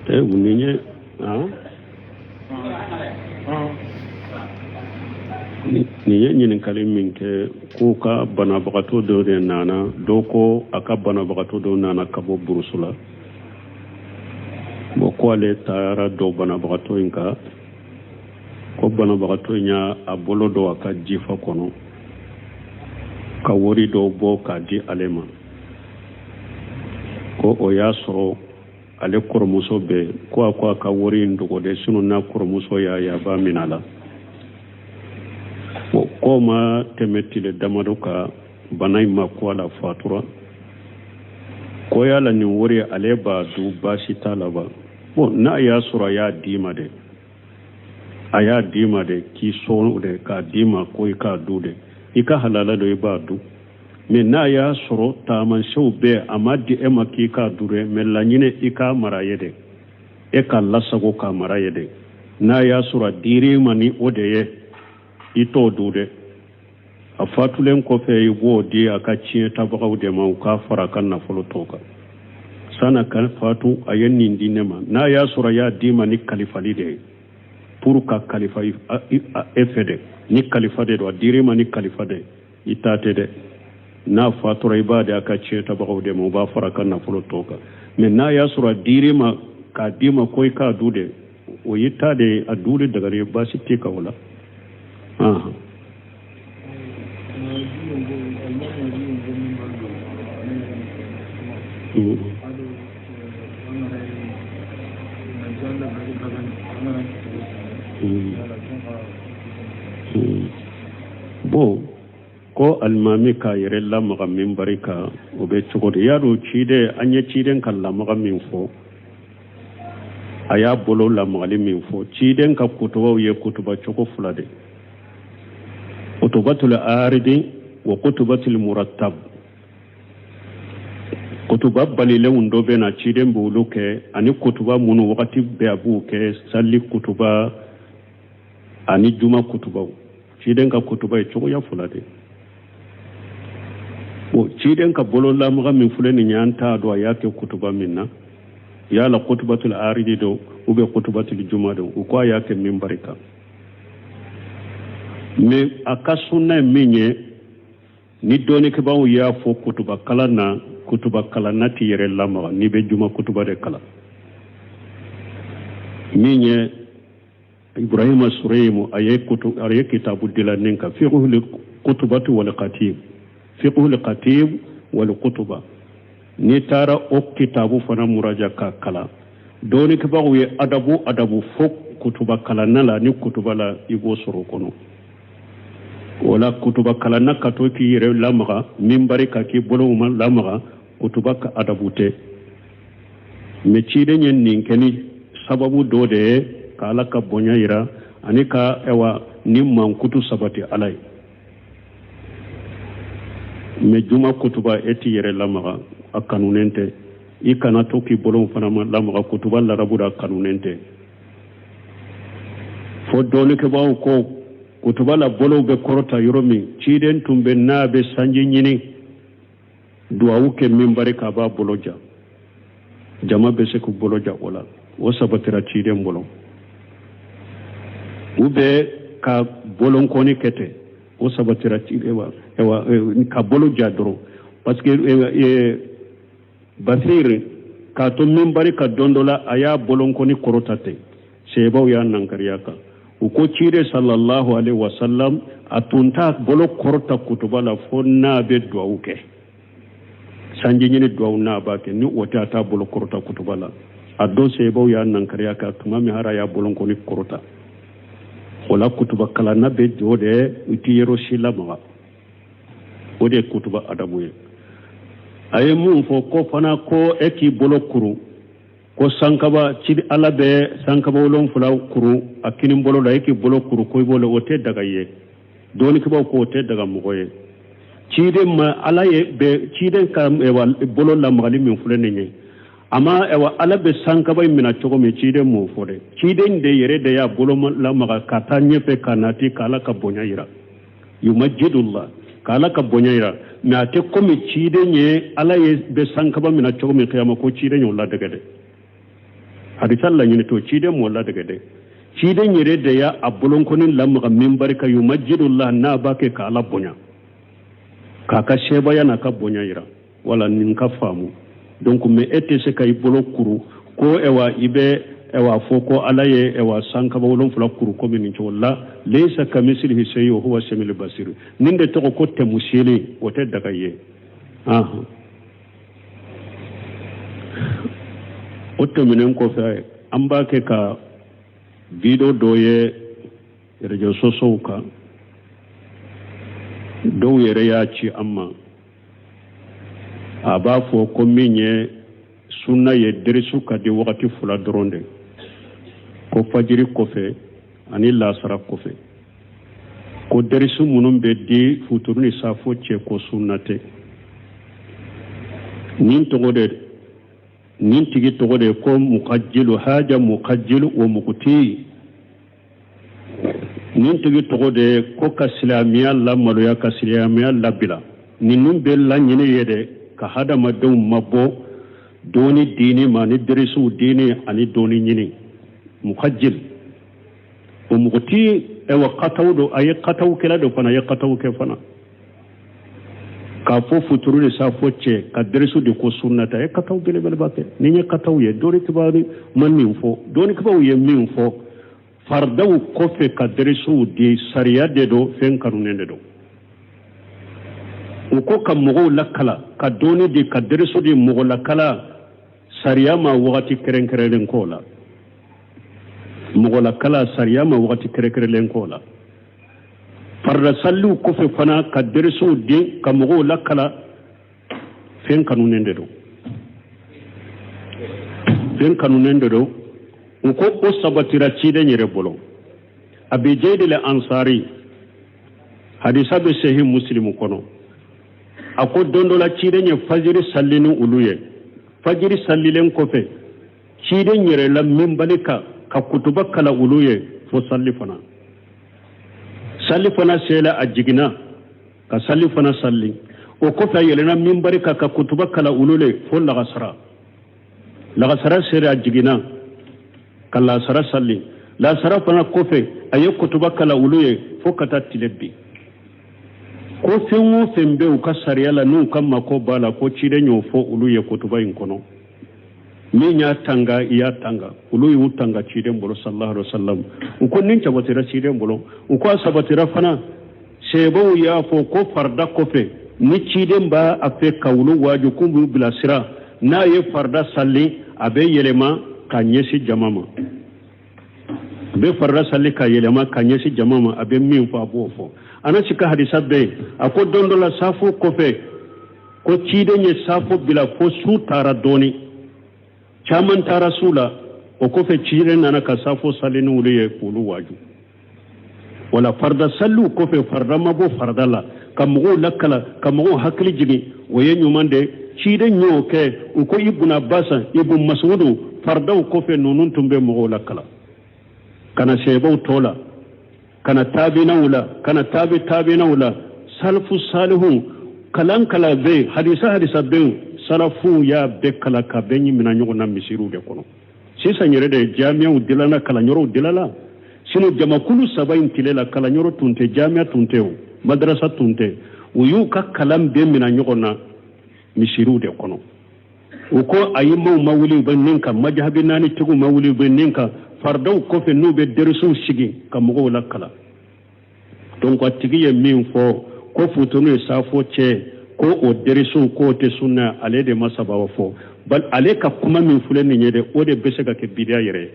Uninya ni ye ɲininkali min kɛ k'u ka banabagatɔ dɔ de nana dɔ ko a ka banabagatɔ dɔ nana ka bɔ burusu la bon ko ale taara dɔ banabagatɔ in kan ko banabagatɔ in y'a a bolo dɔ a ka jifa kɔnɔ ka wari dɔ bɔ k'a di ale ma ko o y'a sɔrɔ ale kɔrɔmuso bɛ ko a ka wari in dɔgɔde sinon n'a kɔrɔmuso y'a ye a b'a minɛ a la ko ma tɛmɛ tile damadɔ ka bana in ma ko a la fatura ko yala nin wari ale b'a dun baasi t'a la ba bon n'a y'a sɔrɔ a y'a d'i ma dɛ a y'a d'i ma dɛ k'i sɔn dɛ k'a d'i ma ko i k'a dun dɛ i ka halala dɔ i b'a dun mais n'a y'a sɔrɔ taamasiyɛnw bɛɛ a ma di e ma k'i k'a dun dɛ mais laɲini i k'a mara ye dɛ e ka lasago k'a mara ye dɛ n'a y'a sɔrɔ a dir'i ma ni o de ye i t'o dun dɛ a fatulen kɔfɛ i b'o di a ka tiɲɛ tabagaw de ma u k'a fara a ka nafolo tɔw kan san'a ka fatu a ye nin di ne ma n'a y'a sɔrɔ a y'a d'i ma ni kalifali de ye pour ka kalifa e fɛ dɛ ni kalifa de don a dir'i ma ni kalifa de i t'a tɛ dɛ n'a fatura i b'a di a ka tiɲɛ tabagaw de ma u b'a fara a ka nafolo tɔw kan mais n'a y'a sɔrɔ a dir'i ma k'a d'i ma ko i k'a dun dɛ o y'i ta de a dun de dagari baasi tɛ ka o la bon ko alimami k'a yɛrɛ lamaga minbari kan o bɛ cogo di y'a dɔn ciden an ye ciden ka lamaga min fɔ a y'a bolo lamagali min fɔ ciden ka kutubaw ye kutuba cogo fila de kutubatul aridi wa kutubatul murattab kutuba balilenw dɔ bɛ na ciden b'olu kɛ ani kutuba minnu wagati bɛɛ a b'u kɛ sali kutuba ani juma kutubaw ciden ka kutuba ye cogoya fila de bon ciden ka bolo lamaga min filɛ nin ye an t'a dɔn a y'a kɛ kutuba min na yala kutubatul aridi do ou bien kutubatul juma do u ko a y'a kɛ minbari kan mais a ka sunna ye min ye ni dɔɔnikɛbaaw y'a fɔ kutuba kalan na kutuba kalan na t'i yɛrɛ lamaga n'i bɛ juma kutuba de kalan min ye ibrahima suraymu a ye kitabu dila nin kan fiqhul kutubati wal khatib fiqhul khatib wal kutuba ni taara o kitabu fana muraja ka kalan dɔɔnikɛbaaw ye adabu fo kutuba kalan na la ni kutuba la i b'o sɔrɔ kɔnɔ wala kutuba kalan na ka to k'i yɛrɛ lamaga minbari ka k'i bolo ma lamaga kutuba ka adabu tɛ mais ciden ye nin kɛ ni sababu dɔ de ye ka ala ka bonya yira ani ka ni mankutu sabati ala ye mais juma kutuba e t'i yɛrɛ lamaga a kanunen tɛ i kana to k'i bolo fana ma lamaga kutuba larabu a kanunen tɛ fo dɔɔnikɛbaaw ko kutuba la bolow bɛ kɔrɔta yɔrɔ min ciden tun bɛ n'a bɛ sanji ɲini duwawu kɛ minbari k'a b'a bolo ja jama bɛ se k'u bolo ja o la o sabatira ciden bolo u bɛ ka bolonkɔni kɛ ten o sabatira ka bolo ja dɔrɔn parce que basir k'a to minbari ka don dɔ la a y'a bolonkɔni kɔrɔta ten sebaw y'a nankariya kan u ko ciden sallallahu alaihi wasallam a tun t'a bolo kɔrɔta kutuba la fo n'a bɛ duwawu kɛ sanji ɲini duwawu n'a b'a kɛ ni o tɛ a t'a bolo kɔrɔta kutuba la a don sebaw y'a nankariya kan tuma min hara y'a bolonkɔni kɔrɔta o la kutuba kalan na bɛ jɔ de u tɛ yɔrɔ si lamaga o de ye kutuba adabu ye a ye mun fɔ ko fana ko e k'i bolo kuru ko sankaba cidi ala bɛ sankaba 7 kuru a kini bolo la e k'i bolo kuru ko i bolo o tɛ daga ye dɔɔnikɛbaaw ko o tɛ daga mɔgɔ ye ciden ma ala ye ciden ka bolo lamagali min filɛ nin ye ama ala bɛ sankaba in minɛ cogo min ciden m'o fɔ dɛ ciden de yɛrɛ de y'a bolo lamaga ka taa ɲɛfɛ ka nati ka ala ka bonya yira yumajidullah ka ala ka bonya yira mais ate komi ciide nye ala ye be sankaba mina cogo min qiyama ko ciide nye walla daga de hadisa la nyini to ciide mo walla daga de ciide nyere de ya abolon konin lamma min barka yumajjidullah na bake ka ala bonya kaka sheba yana ka bonya ira wala nin ka famu donc me ete se kay bolo kuru ko ewa ibe ewa foko alaye ewa sankaba wolon fula kuru ko min ci walla laysa kamislihi shay'un huwa samiul basir ninde to ko te musili wote daga ye oto minen ko fa amba ke ka video doye radio soso ka do yere ya ci amma aba fo ko minye sunna ye derisu ka di wakati fula doronde ko fajiri kofe ani lasara kofe ko derisu munun be di futurni safo ce ko sunnate nin tigi togode ko muqajjilu haja muqajjilu wa muqti nin tigi togode ko ka silamiya la maloya ka silamiya la bila ninun be la nyine yede ka hada madaw mabbo doni dini mani derisu dini ani doni nyini muqajjil wa muqti ewa qatawdo ay qataw kala do fana ya qataw ke fana ka fo futuru ni sa foce ka derisu de ko sunnata e qataw bele bele bate ni nya qataw ye doni tibari man min fo doni kibaw ye min fo fardaw ko fe ka derisu de sariya de do fen kanunende do uko ka mogo lakala ka doni de ka derisu de mogo lakala sariya ma wakati kerenkerelen ko la mogo lakala sariya ma wakati kerenkerelen ko la farda sallu ko fe fana ka derisu de ka mogo lakala fen kanunende do uko o sabatira cide nyere bolo abi jaydil ansari hadisa be sahih muslim kono ako dondola cide nye fajiri sallinu uluye fajiri sallilen kofe cide nyere la mimbalika ka kutuba kala uluye fo salli fana sela ajigina ka salli fana salli o kofe yelena mimbalika ka kutuba kala ulule fo lagasara sela ajigina ka lasara salli lasara fana kofe aye kutuba kala uluye fo kata tilebbi ko fenwo fembe u ka sariya la nu kan mako bala ko cide nyo fo ulu ye kutuba in kono mi nya tanga iya tanga ulu yu tanga cide mbolo sallallahu alaihi wasallam ko nin cabatira cide mbolo ko sabatira fana sebo ya fo ko farda kofe ni cide mba ape kawulu waju kumbu bila sira na ye farda salli abe yelema kanyesi jamama be farda salli ka yelema kanyesi jamama abe min fa bofo ana sika hadisa be ako dondola safo kofe ko cide nye safo bila fo su tara doni chaman tara sula o kofe cide nana ka safo salinu uliye kulu waju wala farda sallu kofe farda mabo farda la kamugo lakala kamugo hakli jigi woye nyumande cide nyoke uko ibn abbas ibn mas'ud farda kofe nonun tumbe mugo lakala kana sebo tola kana tabina wula salfu salihun kalan kala be hadisa be salafu ya be kala ka be nyi mina nyogo na misiru de kono sisa nyere de jami'a udilana kala nyoro udilala sino jamakulu sabain tilela kala nyoro tunte jami'a tunteo madrasa tunte uyu ka kalam be mina nyogo na misiru de kono uko ayimma mawuli baninka majhabi nani tigu mawuli baninka fardaw kofe nube derisu shigi kamugo lakala donc atigiye min fo ko futunu safo ce ko o derisu ko te sunna ale de masaba fo bal ale ka kuma min fulen ni nyede o de besega ke bidiya yere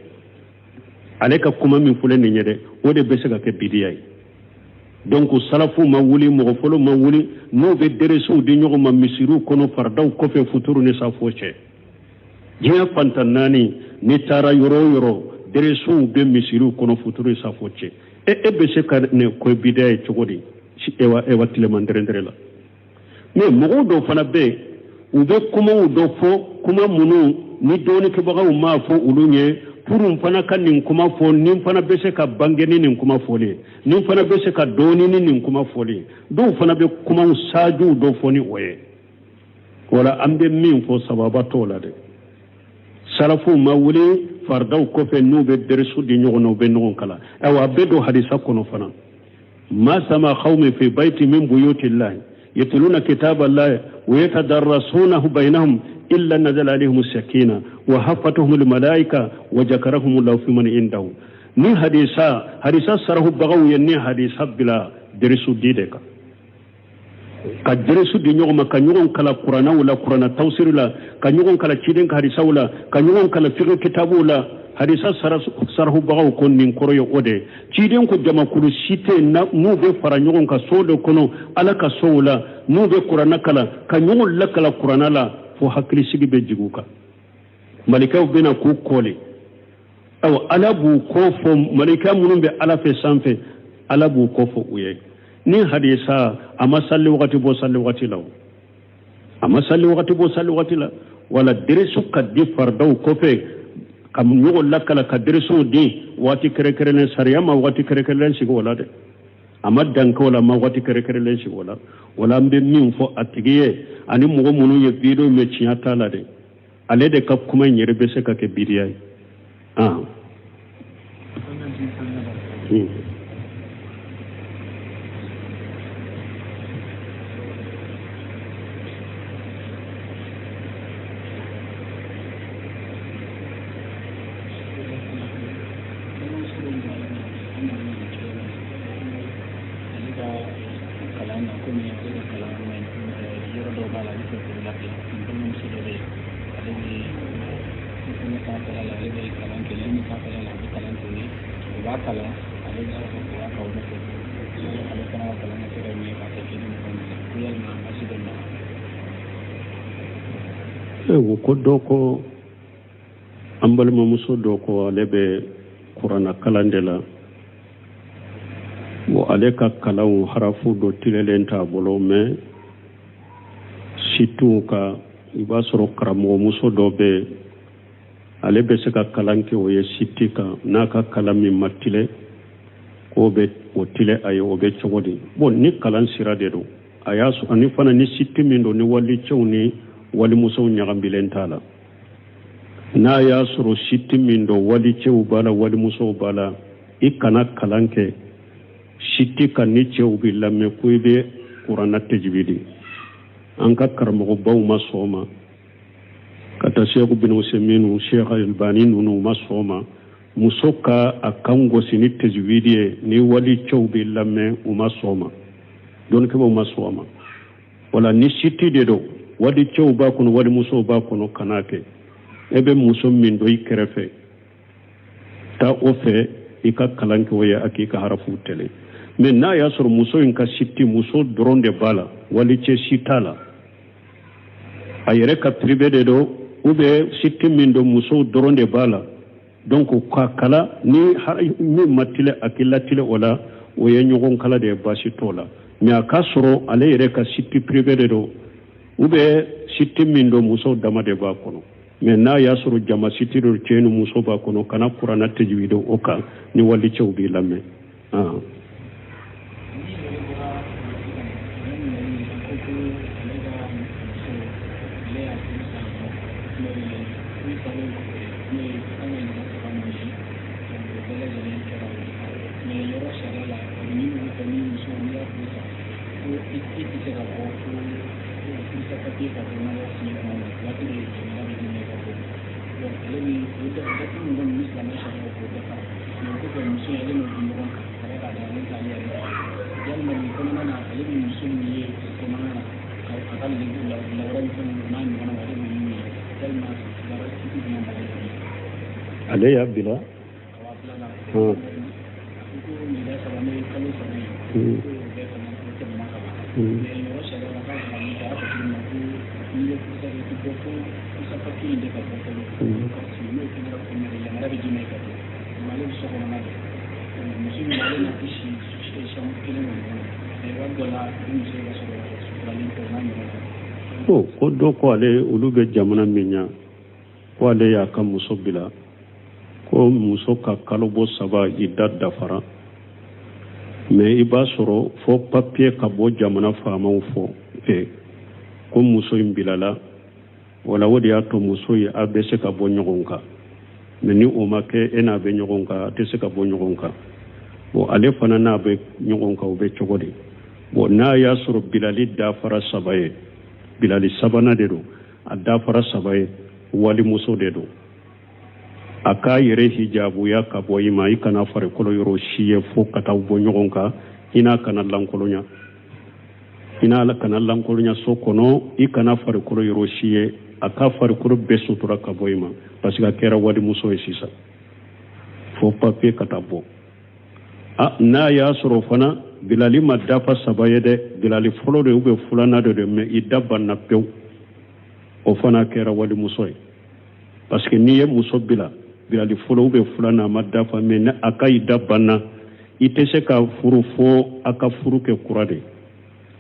ale ka kuma min fulen ni nyede o de besega ke bidiya donc salafu mawuli mo folo mawuli no be derisu de nyogo ma misiru kono fardaw kofe futuru ne safo ce jiya pantanani ni tara yoro derisu be misiru kono futuru safo ce be se ka ne ko bidaye chogodi ewa tilemandere la mais mogo do fana be ube kuma do fo kuma munu ni doni ke baga ma fo ulunye purun fana ka nin kuma fo nin fana bɛ se ka bange ni nin kuma fɔli nin fana bɛ se ka dɔɔni ni nin kuma fɔli dɔw fana bɛ kumaw sajuw dɔ fɔ ni o ye wala an bɛ min fɔ sababa t'o la dɛ salafu ma wuli fardaw kɔfɛ n'u bɛ derisu di ɲɔgɔn na u bɛ ɲɔgɔn kala awa a bɛɛ don hadisa kɔnɔ fana ma sama qawmin fi bayti min buyutillahi yatluna kitaballahi wa yatadarrasunahu bainahum إلا نزل عليهم السكينة وحفتهم الملائكة وذكرهم الله في من عنده ni hadisa sarahu bagaw ye ni hadisa bila derisu dideka ka derisu di ɲɔgɔn ka ɲɔgɔn kala kuranaw la kurana tawsir la ka ɲɔgɔn kala ciden ka hadisaw la ka ɲɔgɔn kala fiqh kitabu la hadisa sarahu bagaw ko nin kɔrɔ ye o de ciden ko jamakulu site n'u bɛ fara ɲɔgɔn ka so dɔ kɔnɔ ala ka sow la n'u bɛ kurana kala ka ɲɔgɔn lakala kurana la fo hakili sigi bɛ jigu kan malikaw bɛna k'u kɔle aw ala b'u kɔ fɔ malika minnu bɛ ala fɛ sanfɛ ala b'u kɔ fɔ u ye ni hadisa a ma salli wagati bɔ salli wagati la a ma salli wagati bɔ salli wagati la wala derisu ka di fardaw kɔfɛ ka ɲɔgɔn lakala ka derisuw di waati kɛrɛnkɛrɛnnen sariya ma waati kɛrɛnkɛrɛnnen sigi o la dɛ a ma danke o la ma waati kɛrɛnkɛrɛnnen sigi o la wala an bɛ min fɔ a tigi ye ani mɔgɔ minnu ye bidiyo mɛ tiɲɛ t'a la dɛ ale de ka kuma in yɛrɛ bɛ se ka kɛ bidiya ye ko dɔ ko an balimamuso dɔ ko ale bɛ kurana kalan de la bon ale ka kalanw harafu dɔ tigɛlen t'a bolo mais situ ka i b'a sɔrɔ karamɔgɔmuso dɔ bɛ ale bɛ se ka kalan kɛ o ye siti kan n'a ka kalan min ma tigɛ k'o bɛ o tigɛ a ye o bɛ cogo di bon ni kalan sira de don a y'a sɔrɔ ani fana ni siti min don ni walicɛw ni walimusow ɲagambilen t'a la n'a y'a sɔrɔ siti min don walicɛw b'a la walimusow b'a la i kana kalan kɛ siti kan ni cɛw b'i lamɛn ko i bɛ kuranna tajwidi an ka karamɔgɔbaw ma sɔn o ma ka taa Sheikh bin Usaimin Sheikh Albani ninnu ma sɔn o ma muso ka a kan gosi ni tajwidi ye ni walicɛw b'i lamɛn u ma sɔn o ma dɔnnikɛbaw ma sɔn o ma wala ni siti de don wadi cɛw b'a kɔnɔ wadi musow b'a kɔnɔ kana kɛ e bɛ muso min don i kɛrɛfɛ taa o fɛ i ka kalan kɛ o ye a k'i ka harafu tɛlɛ mais n'a y'a sɔrɔ muso in ka siti muso dɔrɔn de b'a la wali cɛ si t'a la a yɛrɛ ka privé de don ou bien siti min don muso dɔrɔn de b'a la donc ka kala ni min ma tile a k'i latile o la o ye ɲɔgɔn kala de ye baasi t'o la mais a ka sɔrɔ ale yɛrɛ ka siti privé de don ou bien siti min don muso dama de b'a kɔnɔ mais n'a y'a sɔrɔ jama siti do cɛ ni muso b'a kɔnɔ kana kuranna tajwidi o kan ni walicɛw b'i lamɛn ale y'a bila ko dɔ ko ale olu bɛ jamana min ɲa ko ale y'a ka muso bila ko muso ka kalo bɔ 3 idda dafara mais i b'a sɔrɔ fo papier ka bɔ jamana faamaw fɛ ko muso in bilala wala o de y'a to muso ye a bɛ se ka bɔ ɲɔgɔn kan mais ni o ma kɛ e n'a bɛ ɲɔgɔn kan a tɛ se ka bɔ ɲɔgɔn kan bon ale fana n'a bɛ ɲɔgɔn kan o bɛ cogo di bon n'a y'a sɔrɔ bilali dafara 3 ye bilali 3nan de don a dafara 3 ye walimuso de don a k'a yɛrɛ hijabuya ka bɔ i ma i kana farikolo yɔrɔ si ye fo ka taa bɔ ɲɔgɔn kan i n'a kana lankolonya so kɔnɔ i kana farikolo yɔrɔ si ye a ka farikolo bɛɛ sutura ka bɔ i ma parce que a kɛra walimuso ye sisan fo papier ka taa bɔ n'a y'a sɔrɔ fana bilali ma dafa 3 ye dɛ bilali fɔlɔ de ou filanan de don mais i da banna pewu o fana kɛra walimuso ye parce que n'i ye muso bilali fɔlɔ ou filanan ma dafa mais ni a ka i da banna i tɛ se ka furu fo a ka furu kɛ kura de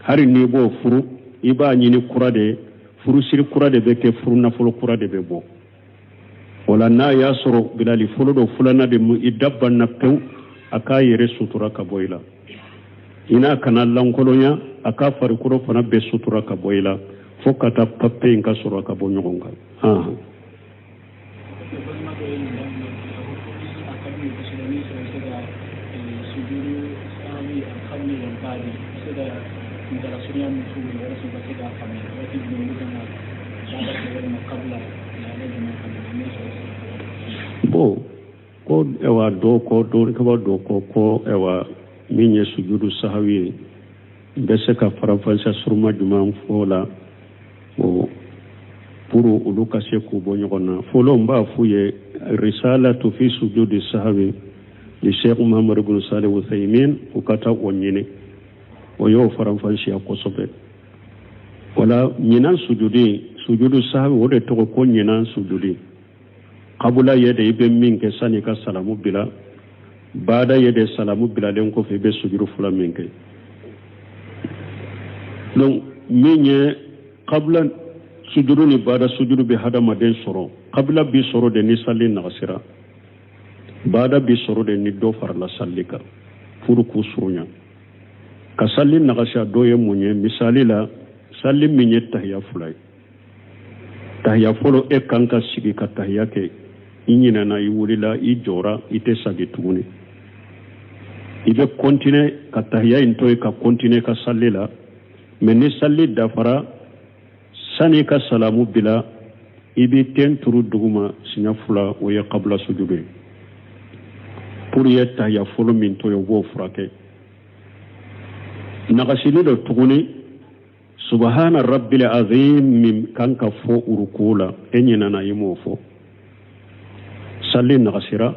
hari n'i b'o furu i b'a ɲini kura de furusiri kura de bɛ kɛ furu nafolo kura de bɛ bɔ o la n'a y'a sɔrɔ bilali fɔlɔ do filanan de i da banna pewu a k'a yɛrɛ sutura ka bɔ i la i n'a kana lankolonya a ka farikolo fana bɛɛ sutura ka bɔ i la fo ka taa papier in ka sɔrɔ ka bɔ ɲɔgɔn kan bon ko ewa do ko ewa min ye sujudu sahawi ye bɛ se ka faranfasiya suruma juman fɔ la pour olu ka se k'u bɔ ɲɔgɔn na fɔlɔ n b'a f'u ye risalatu fi sujudi sahawi li Sheikh Muhammad ibn Salih Uthaymin u ka taa o ɲini o y'o faranfasiya kosɛbɛ wala ɲinan sujudu sahawi o de tɔgɔ ko ɲinan sujudi kabula ye de i bɛ min kɛ sani ka salamu bila baada ye de salamu bilalen kɔfɛ i bɛ sujudu 2 min kɛ donc min ye kabula sujudu ni baada sujudu bɛ hadamaden sɔrɔ kabula bi sɔrɔ de ni sali nagasira baada bi sɔrɔ de ni dɔ farala sali kan pour k'u surunya ka sali nagasiya dɔ ye mun ye misali la sali min ye tahiya 2 ye tahiya fɔlɔ e kan ka sigi ka tahiya kɛ i ɲinɛna i wulila i jɔra i tɛ sagi tuguni i bɛ continuer ka tahiya in to yen ka continuer ka sali la mais ni sali dafara sani ka salamu bila i bɛ ten turu duguma siɲɛ 2 o ye kabla sujudu ye pour ye tahiya fɔlɔ min to yen o b'o furakɛ nagasili dɔ tuguni subhana rabbil azim min kan ka fɔ uruku la e ɲinɛna i m'o fɔ sali nagasira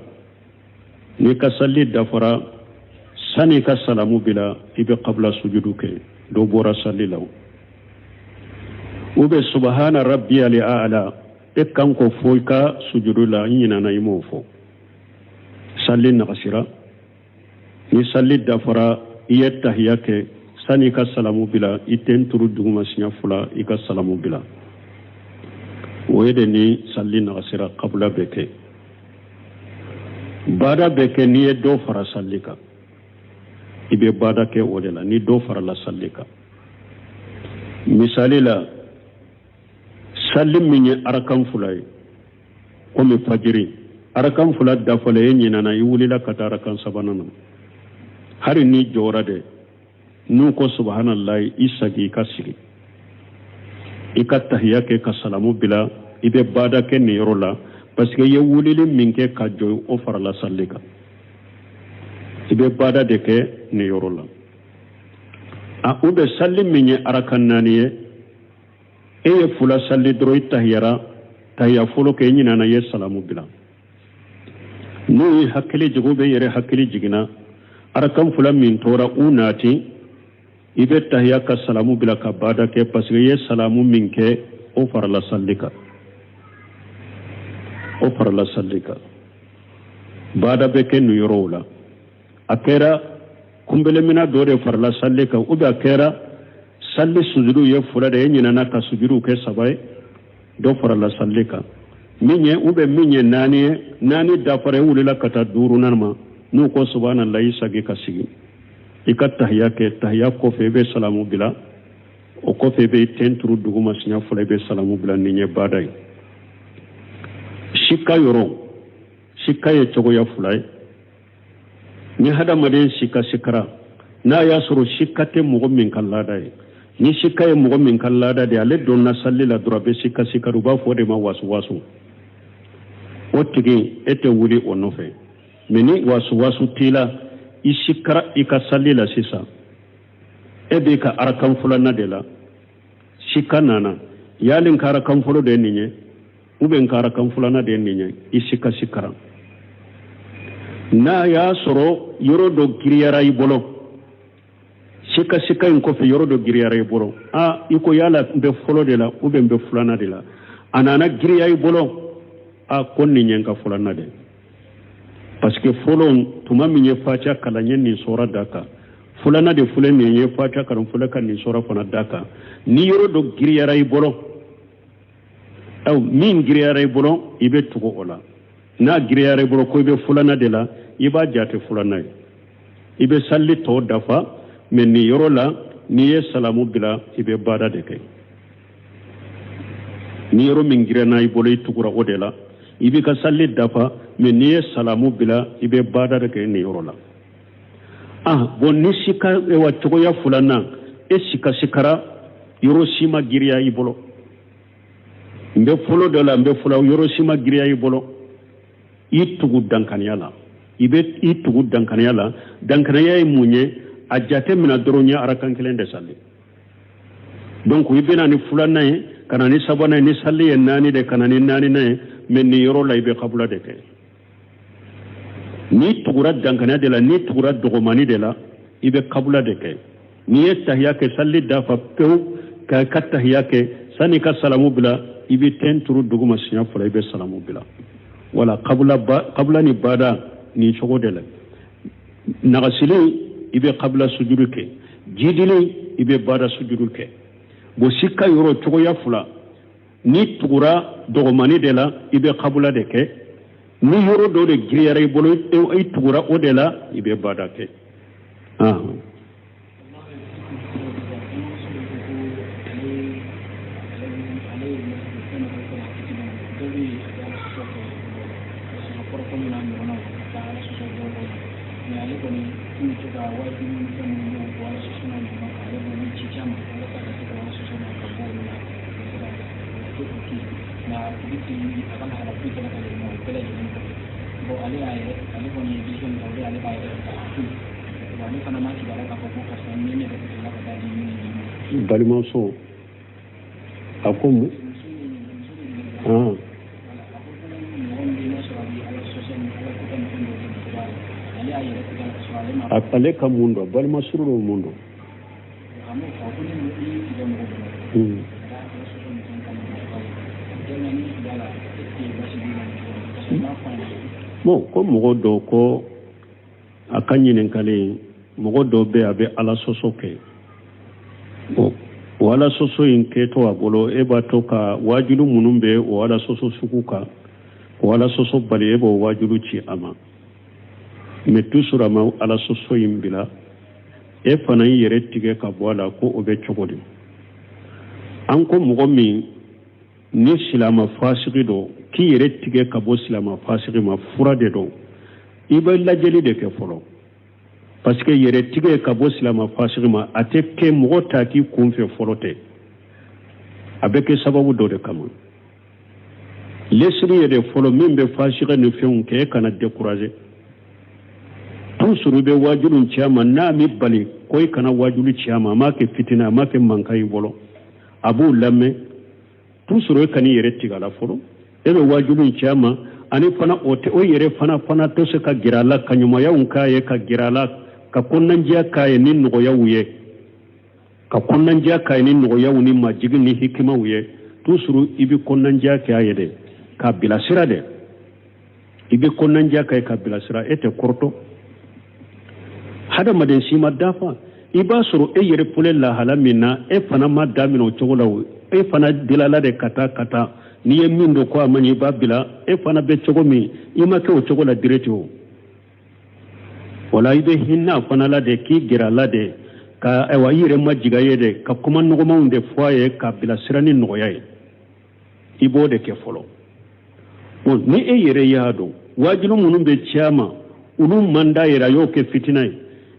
ni ka sali dafara sani ka salamu bila i bɛ kabla sujudu kɛ dɔ bɔra sali la ou bien subhana rabbiyal a'la e kan ko fɔ i ka sujudu la i ɲinɛna i m'o fɔ sali nagasira ni sali dafara i ye tahiya kɛ sani ka salamu bila i ten turu duguma siɲɛ 2 i ka salamu bila o ye de ni sali nagasira kabula bɛ kɛ baada bɛ kɛ n'i ye dɔ fara sali kan i bɛ baada kɛ o de la ni dɔ farala sali kan misali la sali min ye arakan 2 ye komi fajiri arakan 2 dafalen e ɲinɛna i wulila ka taa arakan 3nan na hari ni jɔra de n'u ko subhanallahi i sagi i ka sigi i ka tahiya kɛ ka salamu bila i bɛ baada kɛ nin yɔrɔ la parce que i ye wulili min kɛ ka jɔ o farala sali kan i bɛ baada de kɛ nin yɔrɔ la ou bien sali min ye arakan 4 ye e ye 2 sali dɔrɔn i tahiyara tahiya fɔlɔ kɛ i ɲinɛna i ye salamu bila n'u ye hakili jigin u bɛ yɛrɛ hakili jiginna arakan 2 min tora u naati i bɛ tahiya ka salamu bila ka baada kɛ parce que i ye salamu min kɛ o farala sali kan baada bɛ kɛ nin yɔrɔw la a kɛra kunbelemina dɔ de farala sali kan ou bien a kɛra sali sujudu ye 2 de e ɲinɛna ka sujudu kɛ 3 ye dɔ farala sali kan minye ube minye nani dafare wulila kata duru nanma nu ko subhanallah isagi kasigi ikat tahiyya ko febe salamu bila o ko febe tenturu duguma sinya fula be salamu bila ninye badai shikka ye chogo ya fulai ni hada maden shikka sikara na ya suru shikkate mugo min kallada ni shikka ye mugo min kallada de ale donna sallila durabe shikka sikaru ba fode ma wasu otigi ete wuli onofe meni wasu tila ishikara ikasali la sisa ebe ka arakan fulana de la shikanana yalin ka arakan fulo de ninye uben ka arakan fulana de ninye ishika shikara na ya soro yoro do giriyara ibolo shika in kofe yoro do giriyara ibolo iko yala be fulo de la uben be fulana de la anana giriya ibolo konni nyenka fulana de parce que folon tuma minye facha kala nyen sora daka fulana de fulen nyenye facha karam fulaka ni sora fana daka ni yoro do giriyara ibolo min giriyara ibolo ibe tugo ola na giriyara ibolo ko ibe fulana de la iba jate fulana ibe salli to dafa men ni yoro la ni ye salamu bila ibe bada de kay ni yoro min girana ibolo itugura odela ibi ka salli dafa men ni ye salamu bila ibe bada de kay ni yoro la bon ni sika wa chogo ya fulana sika sikara yoro sima giriya ibolo mbe folo de la mbe fula yoro sima giriya ibolo itugu dankanyala ibe itugu dankanyala dankanya munye ajate mina doronya arakan kelende salli donc ibe na ni fulana kana ni sabana ni salli nani de kana ni nani ne men ni yoro la ibe qabula de ke ni tugura dankanya de la ni tugura dogomani de la ibe qabula de ke ni tahiyya ke salli dafa pew ka tahiyya ke sani ka salamu bila ibe tenturu duguma sinya fula ibe salamu bila wala qabla ni bada ni chogo de la nagasili ibe qabla sujudu ke jidili ibe bada sujudu ke bo sikka yoro chogo ya fula ni tugura dogomani de la ibe qabla de ke ni yoro do de giriyare bolo ay tugura o de la ibe bada ke balimanso akomu apale ka mundo balimasuru mundo bon ko mogo do ko akanyinen kale mogo do be abe ala soso ke wala soso in keto agolo eba toka wajulu munumbe wala soso sukuka wala soso bali ebo wajulu ci ama metusura ma ala soso in bila e fana yere tige ka bola ko obe chogodi an ko mogo min ni silama fasiki do ki yere tige ka bo silama fasiki ma fura de do iba lajeli de ke folo parce que yere tige ka bo silama fasiki ma ate ke mogo ta ki kunfe folote abeke sababu do de kama lesri yere folo min be fasiki ne feun ke kana décourager tout suru be wajulun chama na mi bali koy kana wajulu chama ma ke fitina ma ke mankai bolo abu lamme tout suru kani yere tiga la folo ebe wajulun chama ani fana ote o yere fana to se ka girala kanyuma ya unka ye ka girala ka konnan jiya kaye nin no ya wuye ka konnan jiya kaye nin no ya wuni ma jigin ni hikima wuye tout suru ibi konnan jiya kaye de ka bilasira de ibi konnan jiya kaye ka bilasira ete korto hada maden sima dafa iba suru e yere pule la halamina e fana ma damino chogolaw e fana dilala de kata ni ye min do ko amani babila e fana be cogo mi ima ke o cogo la direct o wala ibe hinna fana la de ki gira la de ka ewa yire majiga ye de ka kuma nogo maunde foye ka bila sirani nogo yaye ibo de ke folo bon ni e yere yado wajilu munun be chama ulu manda yera yo ke fitinai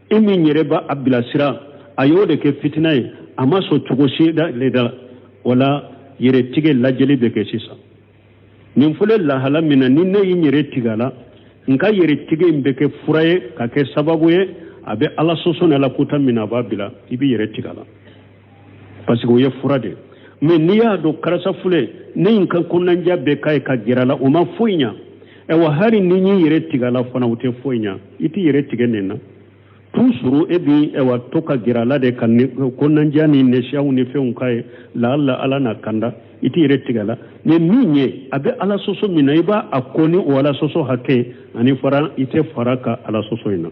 e min yere ba abila sira ayo de ke fitinai ama so cogo shi da le da wala yere tige lajeli be ke sisa nin fule la hala mina ni ne yere tigala nka yere tige mbe ke furaye ka ke sababu ye abe ala soso na la kuta mina babila ibi yere tigala parce que ye furade mais ni ya do karasa fule ne nka kunanja be kai ka girala o ma foinya e wa hari ni ni yere tigala fana wote foinya iti yere tigenena tusuru ebi e wa toka girala de kan kunanja ni ne shawu ni fe unkai la ala na kanda iti yere tigala ne minye abe ala soso mina iba akoni wala soso hake ani fara ite faraka ala soso ina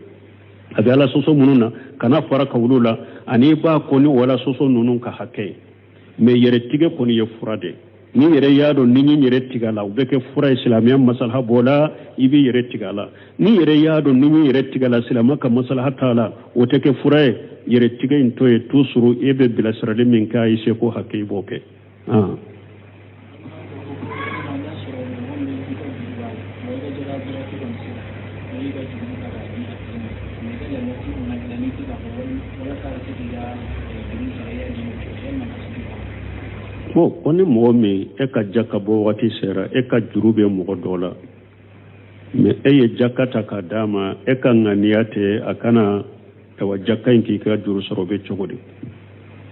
abe ala soso mununa kana faraka wulula ani ba koni wala soso nunun ka hake me yere tige koni ye furade ni yere yado ni yere tigala ubeke fura islamiyan masalha bola ibi yere tigala ni yere yado ni yere tigala islamaka masalha taala woteke fura yere tige intoye tusuru ebe bila sirale min ka ise ko hake boke Bo oni momi e ka jakabo wati sera e ka jurube mo dola me eye jakata ka dama e ka nganiyate akana e wa jakain ki ka juru sorobe chogodi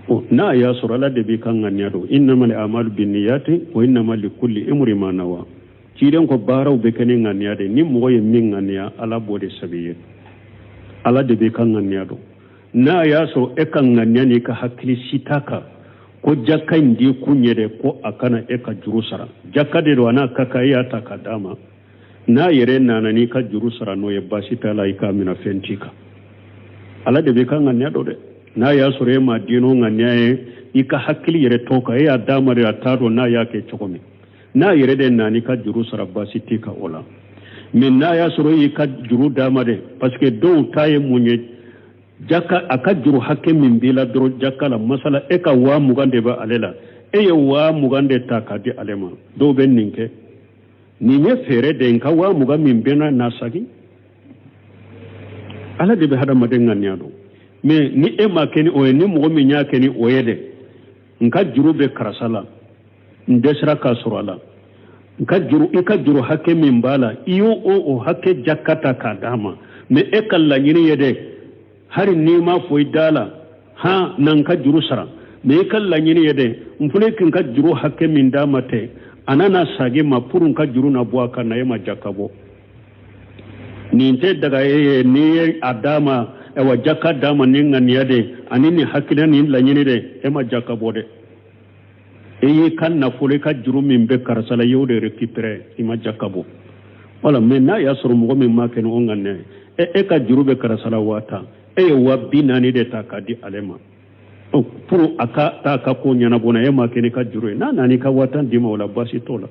o na ya sorala de bi kan nganiyado innamal a'malu binniyati wa innamal likulli imrin ma nawa ciiden ko baraw be kene nganiyade ni mo ye min nganiya ala bode sabiye ala de bi kan nganiyado na ya so e kan nganiyani ka hakili sitaka ko jakka ndi kunyede ko akana e ka juru sara jakka de wana kaka ya ta kadama na yere nanani ka juru sara no ye basita laika mina fentika ala de be kan nganya do de na ya sore ma dino nganya e ika hakili yere toka e adama re ataro na ya ke chokomi na yere de nani ka juru sara basitika ola min na ya sore ika juru dama de parce que do taye munye jaka aka juru hakke min bila dro jaka la masala e ka wa mugande ba alela e ye wa mugande takadi alema do ben ninke ni ne fere de nka wa muga min bena nasagi ala de be hada madenga nyado me ni e ma keni o ni mugo min nya keni o yede nka juru be karasala ndesra ka surala nka juru hakke min bala iyo o hakke jakata ka dama me e kala nyini yede hari ni ma foi dala ha nan ka juru sara me kala nyini yede mfule kin ka juru hakke min dama te anana sage ma purun ka juru na bua ka na yema jakabo ni nte daga ni adama e wa jakka dama ni ngani yade anini hakkina ni la nyini de ema jakabo de e kan na fule ka juru min be karasala yode récupérer ima jakabo wala me na ya soro mo min ma ken on ganne e ka juru be karasala wata e wa binani de takadi alema o pour aka ta ka ko nyana bona e ma ken ka juru na nani ka wata dima wala basi tola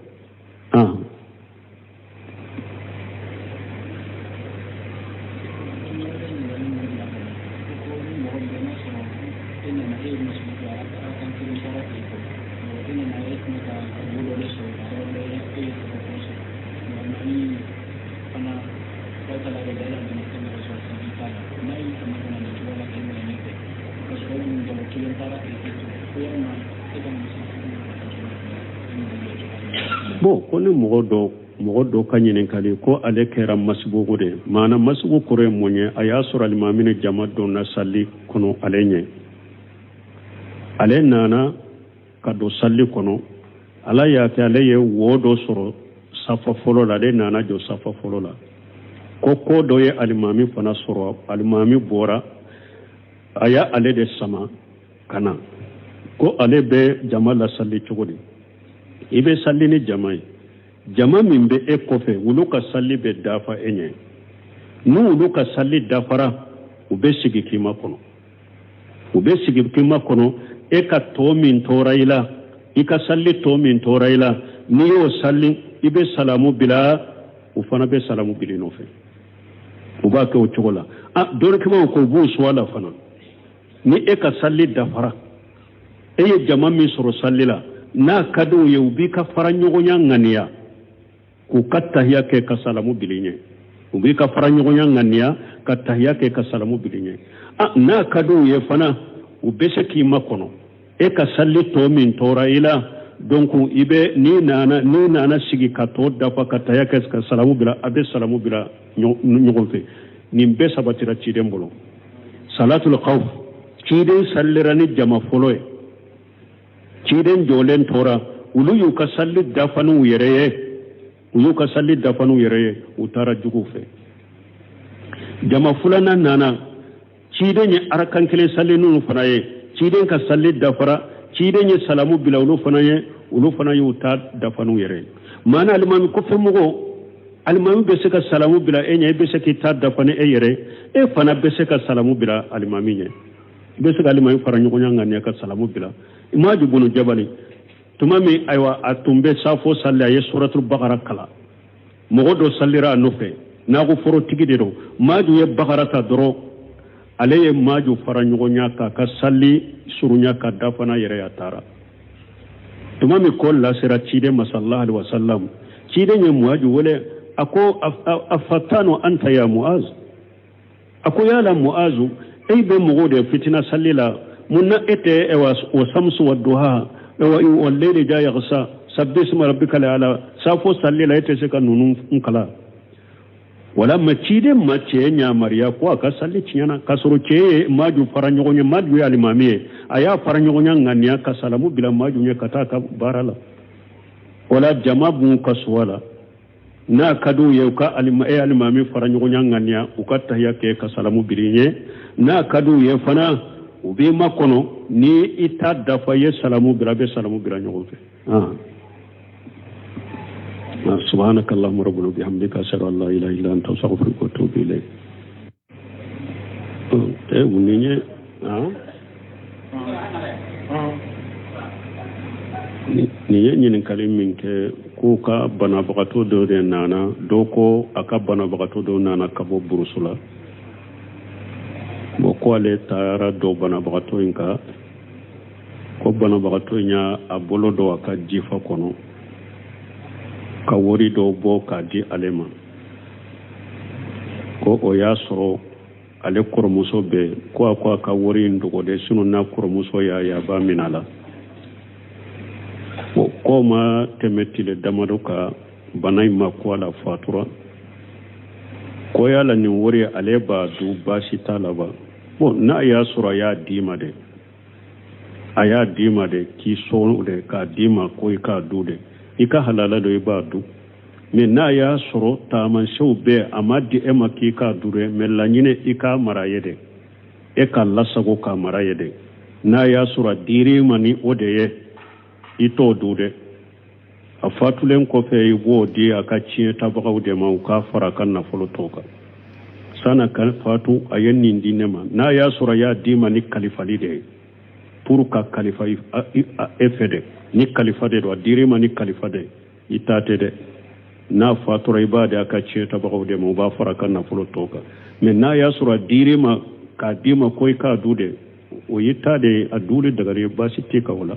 bo koni mogodo kanyinen kali ko ale kera masbugo de mana masbugo kore monye aya sura limamine jamado na salli kono alenye ale nana kado salli kono ala ya ke ale ye wodo soro safa folo la de nana jo safa folo la ko do ye alimami fana soro alimami bora aya ale de sama kana ko ale be jamala salli chogodi ibe salli ni jamai jama min be e kofe wulu ka salli be dafa enye nu wulu ka salli dafara ube sigi kima kono e ka to min toraila ika salli to min toraila ni yo salli ibe salamu bila o fana be salamu bili no fe o ba ke o chogola don kuma ko bu swala fana ni e ka salli dafara e ye jama min soro sallila na kadu ye ubi ka faranyogonya ngania ku kattahiya ke ka salamu bilinye ubi ka faranyogonya ngania kattahiya ke ka salamu bilinye na kadu ye fana ubese ki makono e ka salli to min tora ila donc ibe ni nana sigi ka to dafa kattahiya ke ka salamu bila abe salamu bila nyogon fe ni be sabatira ciden bolo salatul khawf ciden sallirani jama foloye ciden jolen tora ulu yu ka salli dafanu yereye utara jugu fe jama fulana nana ciden ye arakan kele salli nunu fana ye ciden ka salli dafara ciden ye salamu bila ulu fana ye uta dafanu yere mana alimami ko femugo alimami be se ka salamu bila enya be se ki ta dafane e yere e fana be se ka salamu bila alimami nye be se ka alimami fara nyogonya ngane ka salamu bila imaju bunu jabali tumami aywa atumbe safo salli ay suratul baqara kala mogodo sallira nofe nago foro tigidero maju ye baqara ta doro aleye maju fara nyogonya ka salli surunya ka dafana yere ya tara tumami ko la sira cide masallallahu alaihi wasallam cide nye muaju wole ako afatano anta ya muaz ako yala muazu ay be mogode fitina sallila munna ete ewa wasamsu wadduha ewa wallayli ja yaghsa sabbisma rabbika ala safo sallila ete se kanunu nkala wala macide mace nya mariya ko aka salli cinyana kasoro ce maju faranyogonya maju ya limamiye aya faranyogonya ngania ka salamu bila maju nya kata ka barala wala jamabu kaswala na kadu yeuka alimami faranyogonya ngania ukata yake ka salamu bilinye na kadu ye fana ubi makono ni ita dafa ye salamu bila nyogofe سبحانك اللهم ربنا وبحمدك أشهد أن لا إله إلا أنت أستغفرك وأتوب إليك. niye ñinin kali min ke ku ka banabagato do de nana do ko aka banabagato do nana kabo burusula bo ko ale tara do banabagato inka ko banabagato nya abolo do aka jifa kono ka wori do bo ka di alema ko o ya soro ale koromuso be ko akwa ka wori ndugo de sunu na koromuso ya ba minala ko ma temetile damado ka banay ma ko ala fatura ko ya la ni wori ale ba du bashi talaba bo na ya soro ya dima de aya dima de ki so de ka dima ko ka dude ika halala do ibadu me na ya soro taman shawbe amadi emaki ka dure melanyine ika marayede e ka lasago ka marayede na ya sura diri mani odeye ito dude afatulen ko fe yibo di aka ciye tabagaw de ma ka fara kan na folo toka sana kan fatu ayenni dinema na ya sura ya dima ni kalifali de pour ka kalifa efede ni kalifa de do dirima ni kalifa de itate de na fatura ibade aka ce ta bago de mo ba fara kan na fulo toka me na ya sura dirima ka dima koy ka dude o yitta de adude daga re ba sitte ka wala